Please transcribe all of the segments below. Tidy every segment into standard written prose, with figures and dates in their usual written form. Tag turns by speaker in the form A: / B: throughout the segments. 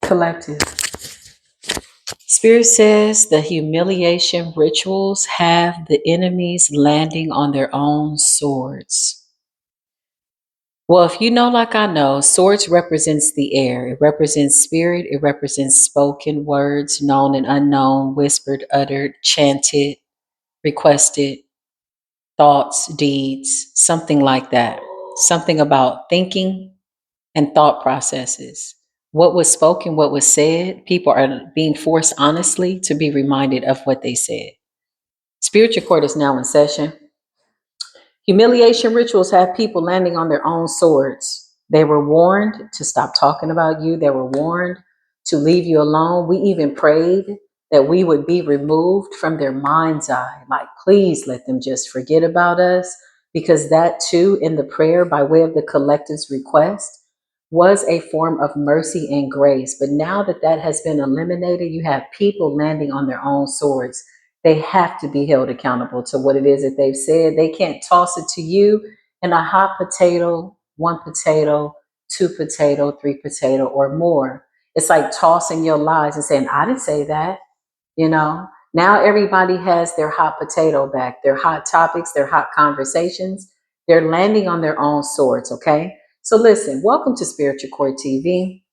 A: Collective. Spirit says the humiliation rituals have the enemies landing on their own swords. Well, if you know like I know, swords represents the air. It represents spirit. It represents spoken words, known and unknown, whispered, uttered, chanted, requested, thoughts, deeds, something like that. Something about thinking and thought processes. What was spoken, what was said, people are being forced honestly to be reminded of what they said. Spiritual court is now in session. Humiliation rituals have people landing on their own swords. They were warned to stop talking about you. They were warned to leave you alone. We even prayed that we would be removed from their mind's eye. Like, please let them just forget about us. Because that too, in the prayer by way of the collective's request, was a form of mercy and grace. But now that that has been eliminated, you have people landing on their own swords. They have to be held accountable to what it is that they've said. They can't toss it to you in a hot potato, one potato, two potato, three potato, or more. It's like tossing your lies and saying, I didn't say that. You know, now everybody has their hot potato back, their hot topics, their hot conversations. They're landing on their own swords. Okay. So listen, welcome to Spiritual Court TV.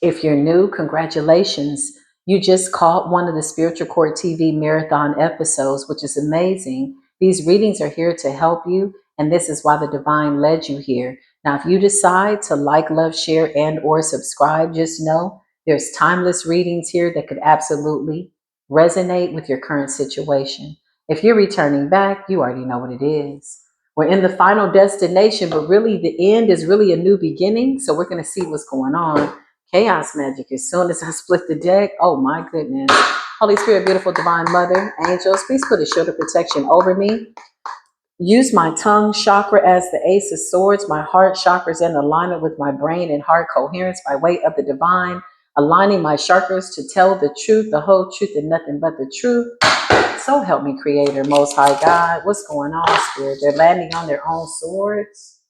A: If you're new, congratulations. You just caught one of the Spiritual Court TV marathon episodes, which is amazing. These readings are here to help you, and this is why the divine led you here. Now, if you decide to like, love, share, and or subscribe, just know there's timeless readings here that could absolutely resonate with your current situation. If you're returning back, you already know what it is. We're in the final destination, but really the end is really a new beginning. So we're going to see what's going on. Chaos magic. As soon as I split the deck, oh my goodness. Holy Spirit, beautiful divine mother, angels, please put a shield of protection over me. Use my tongue chakra as the ace of swords. My heart chakra is in alignment with my brain and heart coherence by way of the divine, aligning my chakras to tell the truth, the whole truth, and nothing but the truth. So help me, Creator, Most High God. What's going on, Spirit? They're landing on their own swords,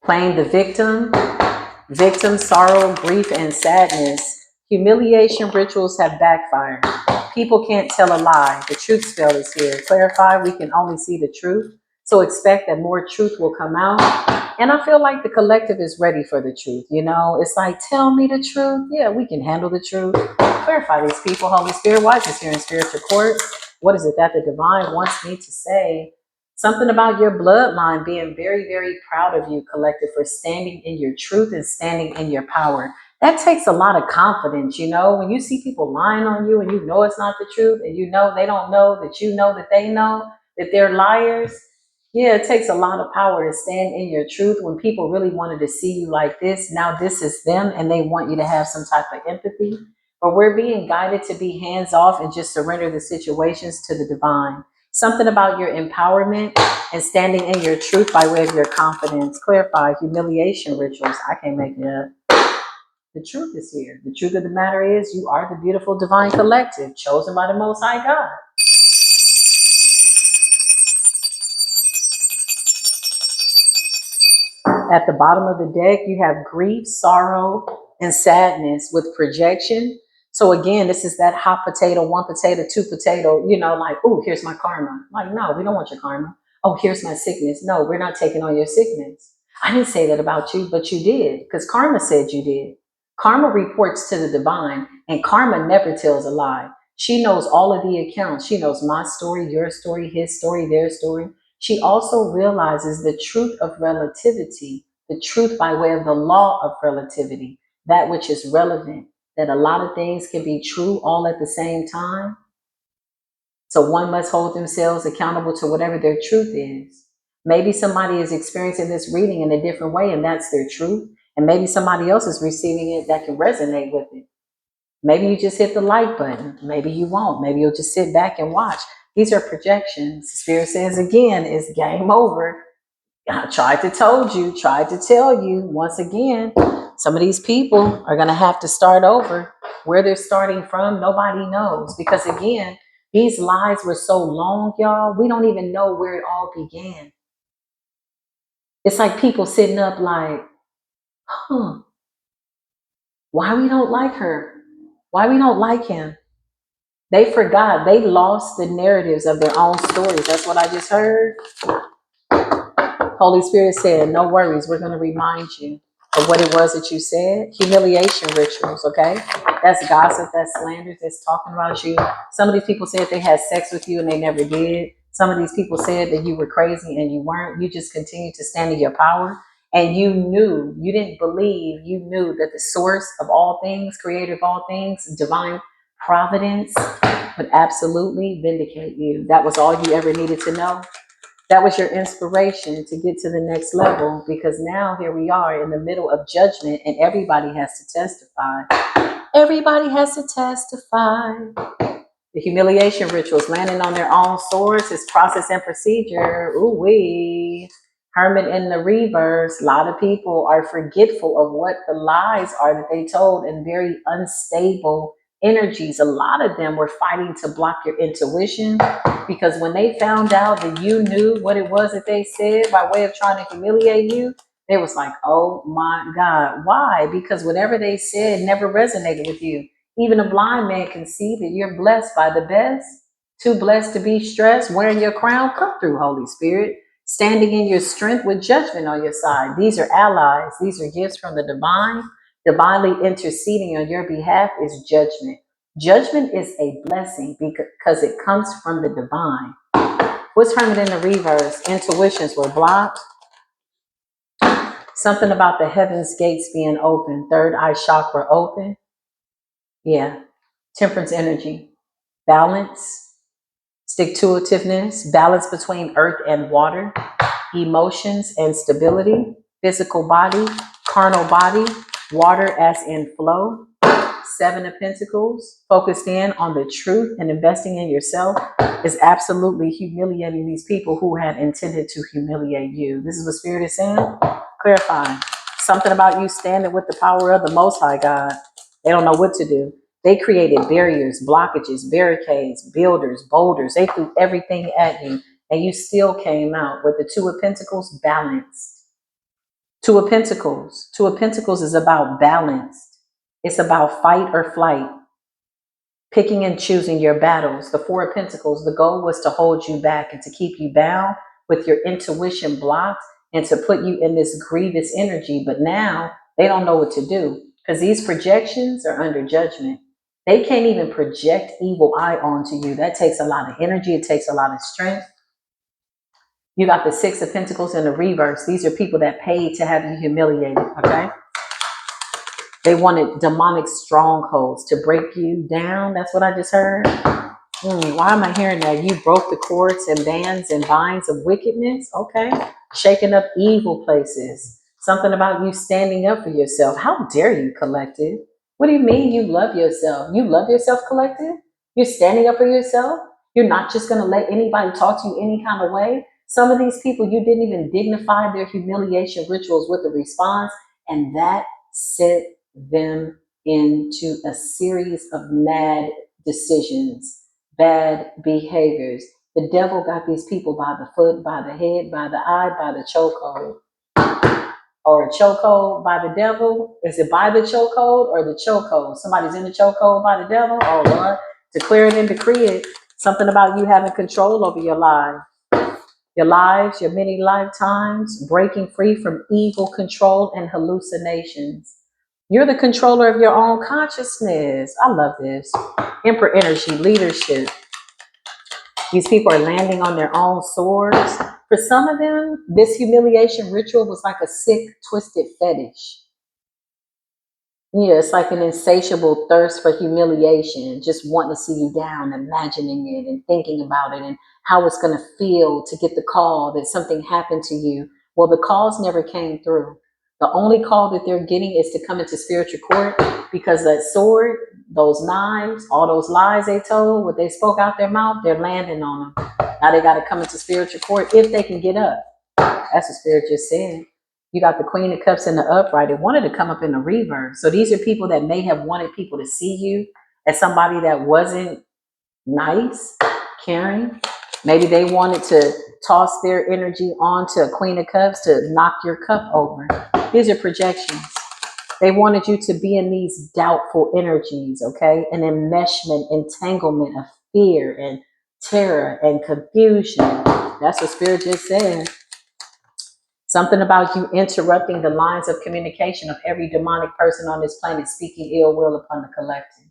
A: playing the victim, sorrow, grief, and sadness. Humiliation rituals have backfired. People can't tell a lie. The truth spell is here. Clarify, we can only see the truth. So expect that more truth will come out. And I feel like the collective is ready for the truth. You know, it's like, tell me the truth. Yeah, we can handle the truth. Clarify these people, Holy Spirit. Why is this here in spiritual court? What is it that the divine wants me to say? Something about your bloodline being very, very proud of you, collective, for standing in your truth and standing in your power. That takes a lot of confidence, you know, when you see people lying on you and you know it's not the truth and you know they don't know that they know that they're liars. Yeah, it takes a lot of power to stand in your truth when people really wanted to see you like this. Now this is them and they want you to have some type of empathy. But we're being guided to be hands off and just surrender the situations to the divine. Something about your empowerment and standing in your truth by way of your confidence. Clarify humiliation rituals. I can't make it up. The truth is here. The truth of the matter is you are the beautiful divine collective chosen by the Most High God. At the bottom of the deck, you have grief, sorrow, and sadness with projection. So again, this is that hot potato, one potato, two potato, you know, like, oh, here's my karma. Like, no, we don't want your karma. Oh, here's my sickness. No, we're not taking on your sickness. I didn't say that about you, but you did, because karma said you did. Karma reports to the divine, and karma never tells a lie. She knows all of the accounts. She knows my story, your story, his story, their story. She also realizes the truth of relativity, the truth by way of the law of relativity, that which is relevant, that a lot of things can be true all at the same time. So one must hold themselves accountable to whatever their truth is. Maybe somebody is experiencing this reading in a different way, and that's their truth. And maybe somebody else is receiving it that can resonate with it. Maybe you just hit the like button. Maybe you won't. Maybe you'll just sit back and watch. These are projections. Spirit says again, it's game over. I tried to told you, tried to tell you once again. Some of these people are going to have to start over. Where they're starting from, nobody knows. Because again, these lies were so long, y'all, we don't even know where it all began. It's like people sitting up like, huh, Why we don't like her? Why we don't like him? They forgot. They lost the narratives of their own stories. That's what I just heard. Holy Spirit said, no worries. We're going to remind you of what it was that you said. Humiliation rituals, okay? That's gossip, that's slander, that's talking about you. Some of these people said they had sex with you and they never did. Some of these people said that you were crazy and you weren't. You just continued to stand in your power. And you knew, you didn't believe, you knew that the source of all things, creator of all things, divine providence would absolutely vindicate you. That was all you ever needed to know. That was your inspiration to get to the next level, because now here we are in the middle of judgment and everybody has to testify. Everybody has to testify. The humiliation rituals, landing on their own swords, is process and procedure. Ooh wee. Hermit in the reverse. A lot of people are forgetful of what the lies are that they told, and very unstable energies. A lot of them were fighting to block your intuition, because when they found out that you knew what it was that they said by way of trying to humiliate you, they was like, oh my God. Why? Because whatever they said never resonated with you. Even a blind man can see that you're blessed by the best. Too blessed to be stressed, wearing your crown. Come through, Holy Spirit. Standing in your strength with judgment on your side. These are allies. These are gifts from the divine. Divinely interceding on your behalf is judgment. Judgment is a blessing because it comes from the divine. What's from it in the reverse? Intuitions were blocked. Something about the heavens gates being open. Third eye chakra open. Yeah. Temperance energy. Balance, stick-to-itiveness, balance between earth and water, emotions and stability, physical body, carnal body, water as in flow. Seven of Pentacles, focused in on the truth and investing in yourself, is absolutely humiliating these people who had intended to humiliate you. This is what Spirit is saying. Clarifying. Something about you standing with the power of the Most High God. They don't know what to do. They created barriers, blockages, barricades, builders, boulders. They threw everything at you, and you still came out with the Two of Pentacles balanced. Two of Pentacles. Two of Pentacles is about balanced. It's about fight or flight, picking and choosing your battles. The Four of Pentacles, the goal was to hold you back and to keep you bound with your intuition blocked and to put you in this grievous energy. But now they don't know what to do because these projections are under judgment. They can't even project evil eye onto you. That takes a lot of energy. It takes a lot of strength. You got the Six of Pentacles in the reverse. These are people that paid to have you humiliated, okay? They wanted demonic strongholds to break you down. That's what I just heard. Why am I hearing that? You broke the cords and bands and binds of wickedness. Okay. Shaking up evil places. Something about you standing up for yourself. How dare you, collective? What do you mean you love yourself? You love yourself, collective? You're standing up for yourself? You're not just going to let anybody talk to you any kind of way? Some of these people, you didn't even dignify their humiliation rituals with a response, and that set them into a series of mad decisions, bad behaviors. The devil got these people by the foot, by the head, by the eye, by the chokehold. Or a chokehold by the devil. Is it by the chokehold or the chokehold? Somebody's in the chokehold by the devil. Oh Lord, declare it and decree it. Something about you having control over your life. Your lives, your many lifetimes, breaking free from evil control and hallucinations. You're the controller of your own consciousness. I love this. Emperor energy, leadership. These people are landing on their own swords. For some of them, this humiliation ritual was like a sick, twisted fetish. Yeah, it's like an insatiable thirst for humiliation, just wanting to see you down, imagining it and thinking about it and how it's going to feel to get the call that something happened to you. Well, the calls never came through. The only call that they're getting is to come into spiritual court, because that sword, those knives, all those lies they told, what they spoke out their mouth, they're landing on them. Now they got to come into spiritual court if they can get up. That's what Spirit just said. You got the Queen of Cups in the upright. It wanted to come up in the reverse. So these are people that may have wanted people to see you as somebody that wasn't nice, caring. Maybe they wanted to toss their energy onto a Queen of Cups to knock your cup over. These are projections. They wanted you to be in these doubtful energies, okay? An enmeshment, entanglement of fear and terror and confusion. That's what Spirit just said. Something about you interrupting the lines of communication of every demonic person on this planet speaking ill will upon the collective.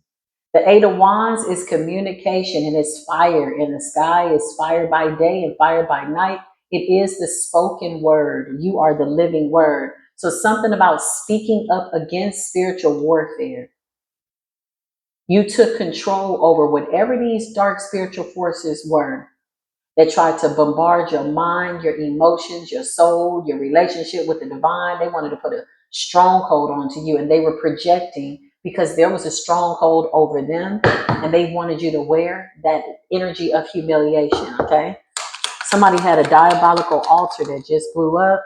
A: The Eight of Wands is communication and it's fire in the sky. It's fire by day and fire by night. It is the spoken word. You are the living word. So something about speaking up against spiritual warfare. You took control over whatever these dark spiritual forces were that tried to bombard your mind, your emotions, your soul, your relationship with the divine. They wanted to put a stronghold onto you, and they were projecting because there was a stronghold over them, and they wanted you to wear that energy of humiliation, okay? Somebody had a diabolical altar that just blew up.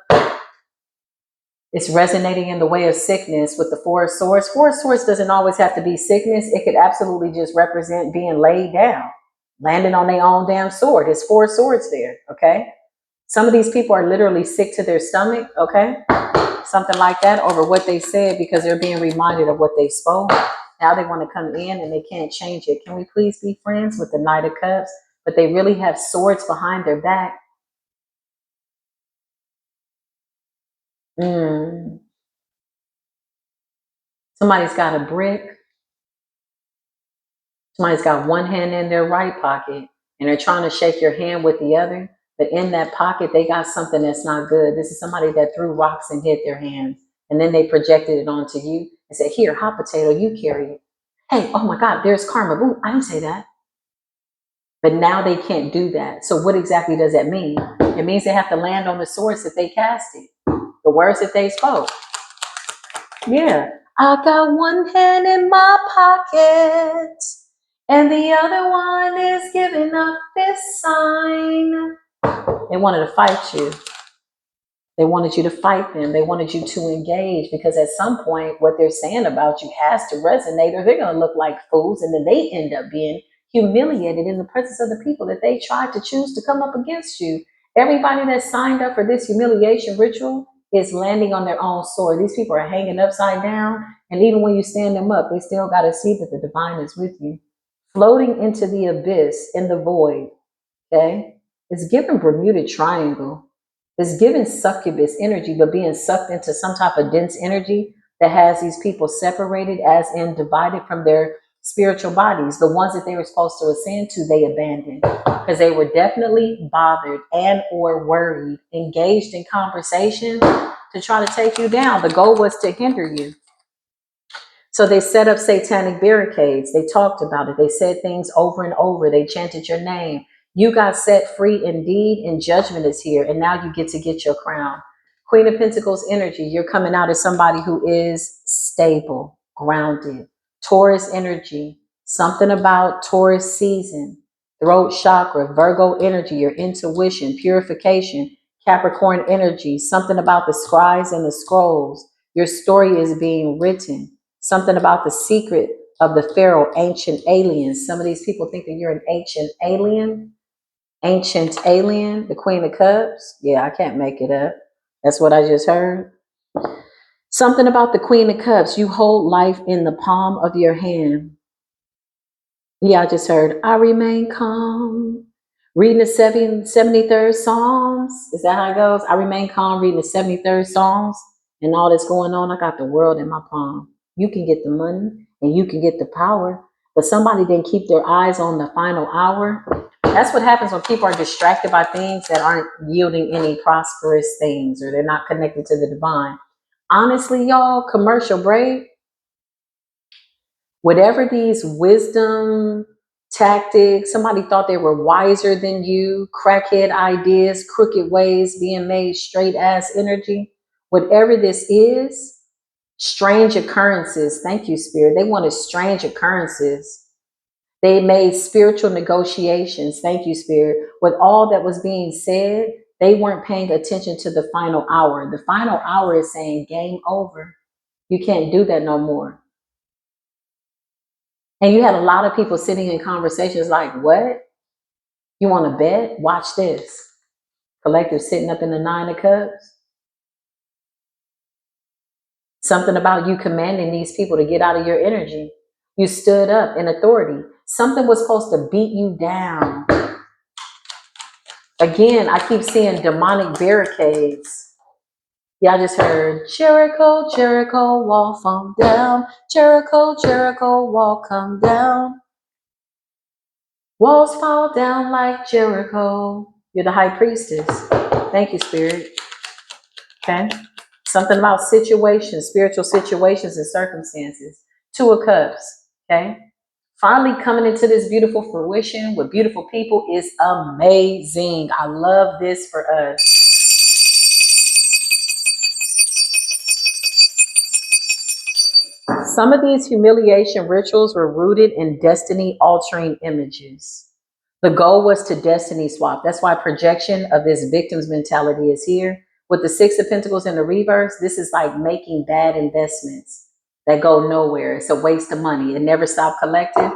A: It's resonating in the way of sickness with the Four of Swords. Four of Swords doesn't always have to be sickness. It could absolutely just represent being laid down, landing on their own damn sword. It's Four Swords there, okay? Some of these people are literally sick to their stomach, okay? Something like that over what they said because they're being reminded of what they spoke. Now they want to come in and they can't change it. Can we please be friends with the Knight of Cups? But they really have swords behind their back. Somebody's got a brick. Somebody's got one hand in their right pocket and they're trying to shake your hand with the other. But in that pocket, they got something that's not good. This is somebody that threw rocks and hit their hands. And then they projected it onto you and said, here, hot potato, you carry it. Hey, oh my God, there's karma. Ooh, I didn't say that. But now they can't do that. So what exactly does that mean? It means they have to land on the swords that they casted, the words that they spoke. Yeah. I got one hand in my pocket and the other one is giving up this sign. They wanted to fight you. They wanted you to fight them. They wanted you to engage because at some point, what they're saying about you has to resonate or they're going to look like fools. And then they end up being humiliated in the presence of the people that they tried to choose to come up against you. Everybody that signed up for this humiliation ritual is landing on their own sword. These people are hanging upside down. And even when you stand them up, they still got to see that the divine is with you. Floating into the abyss, in the void, okay? It's given Bermuda Triangle. It's given succubus energy, but being sucked into some type of dense energy that has these people separated, as in divided from their spiritual bodies. The ones that they were supposed to ascend to, they abandoned because they were definitely bothered and or worried, engaged in conversation to try to take you down. The goal was to hinder you. So they set up satanic barricades. They talked about it. They said things over and over. They chanted your name. You got set free indeed, and judgment is here. And now you get your crown. Queen of Pentacles energy. You're coming out as somebody who is stable, grounded. Taurus energy. Something about Taurus season. Throat chakra, Virgo energy, your intuition, purification. Capricorn energy. Something about the scribes and the scrolls. Your story is being written. Something about the secret of the Pharaoh, ancient aliens. Some of these people think that you're an ancient alien. Ancient alien, the Queen of Cups. Yeah, I can't make it up. That's what I just heard. Something about the Queen of Cups. You hold life in the palm of your hand. Yeah, I just heard, I remain calm. Reading the 73rd Psalms. Is that how it goes? I remain calm reading the 73rd Psalms and all that's going on. I got the world in my palm. You can get the money and you can get the power, but somebody didn't keep their eyes on the final hour. That's what happens when people are distracted by things that aren't yielding any prosperous things or they're not connected to the divine. Honestly, y'all, commercial break, whatever these wisdom tactics, somebody thought they were wiser than you, crackhead ideas, crooked ways being made straight ass energy, whatever this is, strange occurrences. Thank you, Spirit. They wanted strange occurrences. They made spiritual negotiations. Thank you, Spirit. With all that was being said, they weren't paying attention to the final hour. The final hour is saying game over. You can't do that no more. And you had a lot of people sitting in conversations like, what? You want to bet? Watch this. Collective sitting up in the Nine of Cups. Something about you commanding these people to get out of your energy. You stood up in authority. Something was supposed to beat you down. Again, I keep seeing demonic barricades. Yeah, I just heard Jericho, Jericho, wall fall down. Jericho, Jericho, wall come down. Walls fall down like Jericho. You're the high priestess. Thank you, Spirit. Okay. Something about situations, spiritual situations and circumstances. Two of Cups. Okay. Finally coming into this beautiful fruition with beautiful people is amazing. I love this for us. Some of these humiliation rituals were rooted in destiny altering images. The goal was to destiny swap. That's why projection of this victim's mentality is here. With the Six of Pentacles in the reverse, this is like making bad investments that go nowhere. It's a waste of money. It never stopped collecting.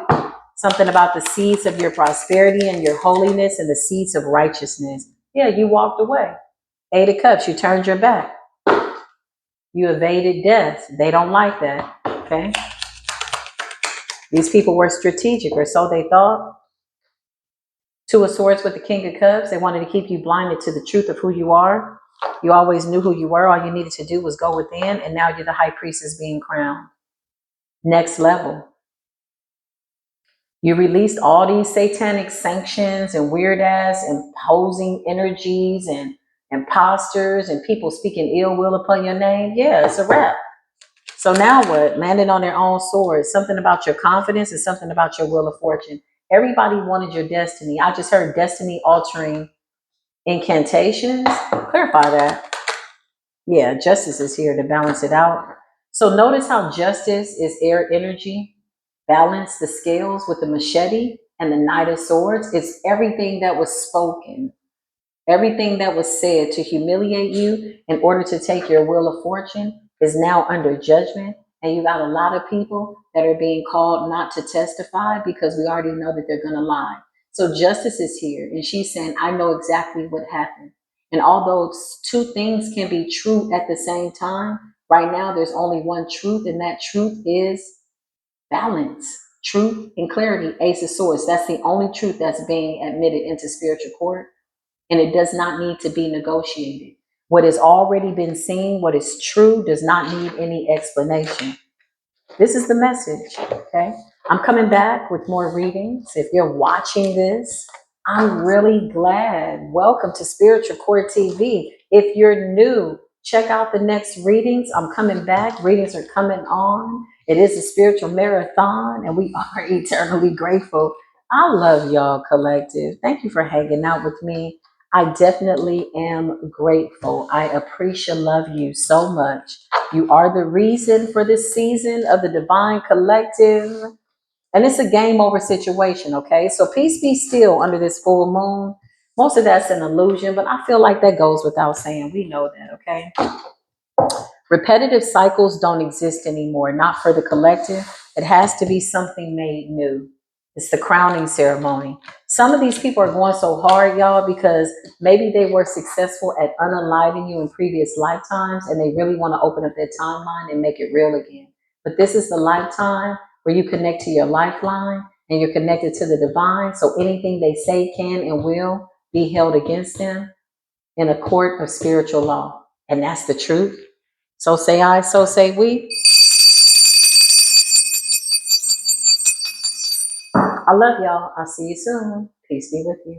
A: Something about the seeds of your prosperity and your holiness and the seeds of righteousness. Yeah, you walked away. Eight of Cups, you turned your back. You evaded death. They don't like that. Okay. These people were strategic, or so they thought. Two of Swords with the King of Cups. They wanted to keep you blinded to the truth of who you are. You always knew who you were. All you needed to do was go within, and now you're the high priestess being crowned. Next level. You released all these satanic sanctions and weird ass imposing energies and imposters and people speaking ill will upon your name. Yeah, it's a wrap. So now what? Landing on their own swords. Something about your confidence and something about your will of fortune. Everybody wanted your destiny. I just heard destiny altering incantations. Clarify that. Yeah, justice is here to balance it out. So notice how justice is air energy. Balance the scales with the machete and the Knight of Swords. It's everything that was spoken. Everything that was said to humiliate you in order to take your wheel of fortune is now under judgment. And you got a lot of people that are being called not to testify because we already know that they're going to lie. So justice is here. And she's saying, I know exactly what happened. And although two things can be true at the same time, right now there's only one truth, and that truth is balance, truth, and clarity. Ace of Swords. That's the only truth that's being admitted into spiritual court, and it does not need to be negotiated. What has already been seen, what is true, does not need any explanation. This is the message, okay? I'm coming back with more readings. If you're watching this, I'm really glad. Welcome to Spiritual Court TV. If you're new, check out the next readings. I'm coming back. Readings are coming on. It is a spiritual marathon, and we are eternally grateful. I love y'all, collective. Thank you for hanging out with me. I definitely am grateful. I appreciate love you so much. You are the reason for this season of the Divine Collective. And it's a game over situation, okay? So peace be still under this full moon. Most of that's an illusion, but I feel like that goes without saying. We know that, okay? Repetitive cycles don't exist anymore, not for the collective. It has to be something made new. It's the crowning ceremony. Some of these people are going so hard, y'all, because maybe they were successful at unaliving you in previous lifetimes, and they really want to open up their timeline and make it real again. But this is the lifetime where you connect to your lifeline and you're connected to the divine. So anything they say can and will be held against them in a court of spiritual law. And that's the truth. So say I, so say we. I love y'all. I'll see you soon. Peace be with you.